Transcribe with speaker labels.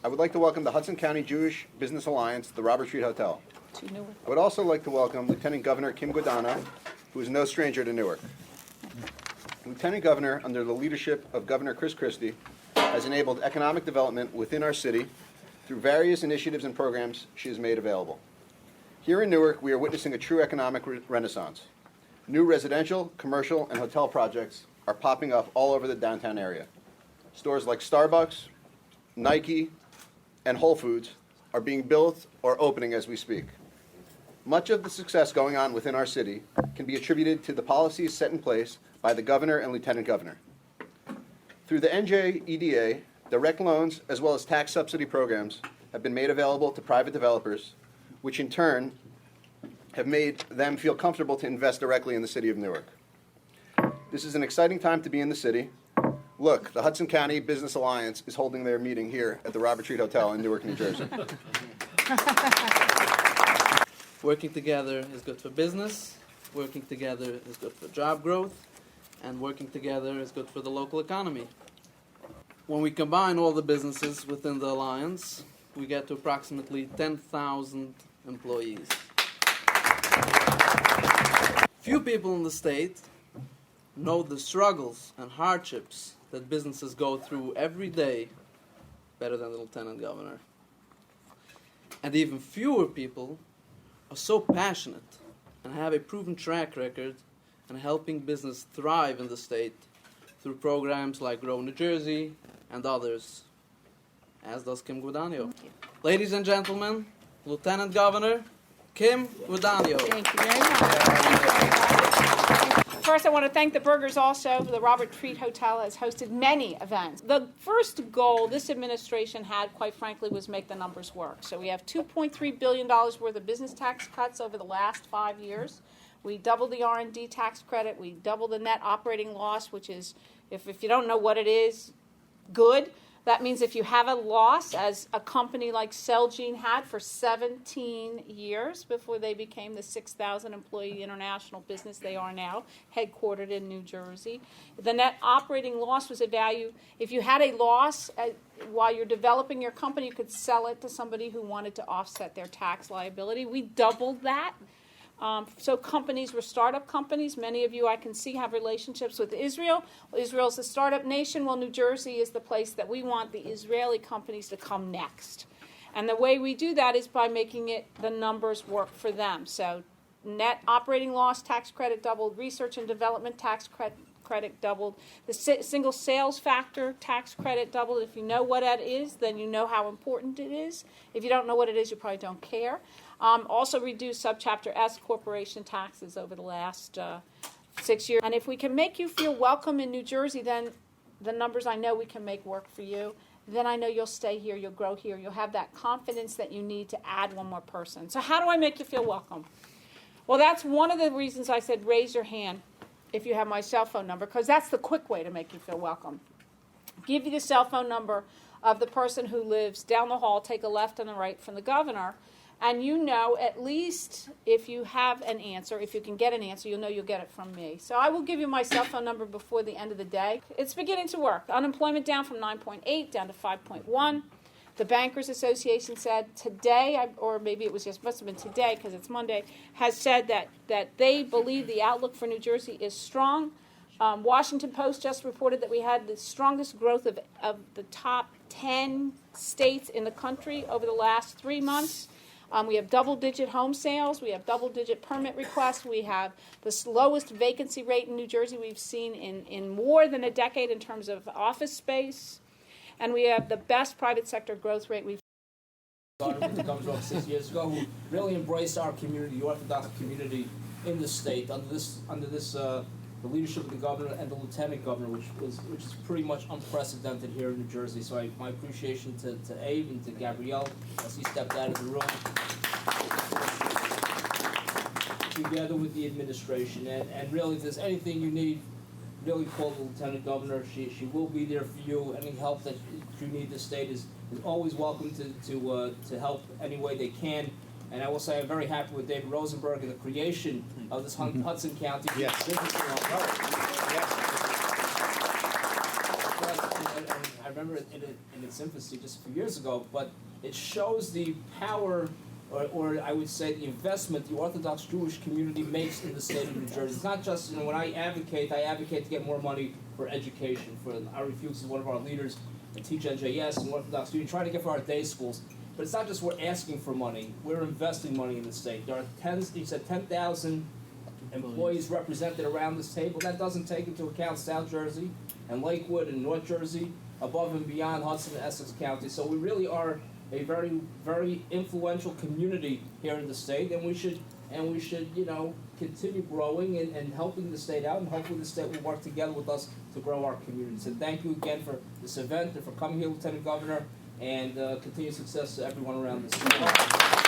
Speaker 1: I would like to welcome the Hudson County Jewish Business Alliance to the Robert Street Hotel. I would also like to welcome Lt Governor Kim Guadagno, who is no stranger to Newark. Lieutenant Governor, under the leadership of Governor Chris Christie, has enabled economic development within our city through various initiatives and programs she has made available. Here in Newark, we are witnessing a true economic renaissance. New residential, commercial, and hotel projects are popping up all over the downtown area. Stores like Starbucks, Nike, and Whole Foods are being built or opening as we speak. Much of the success going on within our city can be attributed to the policies set in place by the Governor and Lieutenant Governor. Through the NJEDA, direct loans as well as tax subsidy programs have been made available to private developers, which in turn have made them feel comfortable to invest directly in the city of Newark. This is an exciting time to be in the city. Look, the Hudson County Business Alliance is holding their meeting here at the Robert Street Hotel in Newark, New Jersey.
Speaker 2: Working together is good for business, working together is good for job growth, and working together is good for the local economy. When we combine all the businesses within the alliance, we get to approximately 10,000 employees. Few people in the state know the struggles and hardships that businesses go through every day better than the Lieutenant Governor. And even fewer people are so passionate and have a proven track record in helping business thrive in the state through programs like Grow New Jersey and others, as does Kim Guadagno. Ladies and gentlemen, Lieutenant Governor Kim Guadagno.
Speaker 3: Thank you very much. First, I want to thank the burgers also. The Robert Street Hotel has hosted many events. The first goal this administration had, quite frankly, was make the numbers work. So we have $2.3 billion worth of business tax cuts over the last 5 years. We doubled the R&D tax credit. We doubled the net operating loss, which is, if you don't know what it is, good. That means if you have a loss, as a company like Celgene had for 17 years before they became the 6,000 employee international business they are now, headquartered in New Jersey. The net operating loss was a value. If you had a loss while you're developing your company, you could sell it to somebody who wanted to offset their tax liability. We doubled that. So companies were startup companies. Many of you, I can see, have relationships with Israel. Well, Israel's a startup nation. Well, New Jersey is the place that we want the Israeli companies to come next. And the way we do that is by making the numbers work for them. So net operating loss tax credit doubled, research and development tax credit doubled, the single sales factor tax credit doubled. If you know what that is, then you know how important it is. If you don't know what it is, you probably don't care. Also reduced Subchapter S corporation taxes over the last 6 years. And if we can make you feel welcome in New Jersey, then the numbers I know we can make work for you. Then I know you'll stay here, you'll grow here, you'll have that confidence that you need to add one more person. So how do I make you feel welcome? Well, that's one of the reasons I said raise your hand if you have my cell phone number, because that's the quick way to make you feel welcome. Give you the cell phone number of the person who lives down the hall, take a left and a right from the governor, and you know, at least if you have an answer, if you can get an answer, you'll know you'll get it from me. So I will give you my cell phone number before the end of the day. It's beginning to work. Unemployment down from 9.8 down to 5.1. The Bankers Association said today, or maybe it was just must have been today because it's Monday, has said that they believe the outlook for New Jersey is strong. Washington Post just reported that we had the strongest growth of the top 10 states in the country over the last 3 months. We have double-digit home sales. We have double-digit permit requests. We have the lowest vacancy rate in New Jersey we've seen in more than a decade in terms of office space. And we have the best private sector growth rate we've
Speaker 4: Governor comes over 6 years ago, who really embraced our community, the Orthodox community in the state, under the leadership of the governor and the lieutenant governor, which is pretty much unprecedented here in New Jersey. So my appreciation to Abe and to Gabrielle as he stepped out of the room, together with the administration. And really, if there's anything you need, really call the lieutenant governor. She will be there for you. Any help that you need, the state is always welcome to help any way they can. And I will say I'm very happy with David Rosenberg and the creation of this Hudson County
Speaker 1: Yes.
Speaker 4: Business Alliance.
Speaker 1: Yes.
Speaker 4: and I remember it in its infancy just a few years ago, but it shows the power, or I would say the investment the Orthodox Jewish community makes in the state of New Jersey. It's not just, you know, when I advocate to get more money for education. For our Refuges is one of our leaders, and teach NJS and Orthodox Jews, trying to get for our day schools. But it's not just we're asking for money, we're investing money in the state. There are you said 10,000 employees represented around this table. That doesn't take into account South Jersey and Lakewood and North Jersey, above and beyond Hudson and Essex County. So we really are a very, very influential community here in the state, and we should, you know, continue growing and helping the state out, and hopefully the state will work together with us to grow our communities. And thank you again for this event and for coming here, Lieutenant Governor, and continued success to everyone around the state.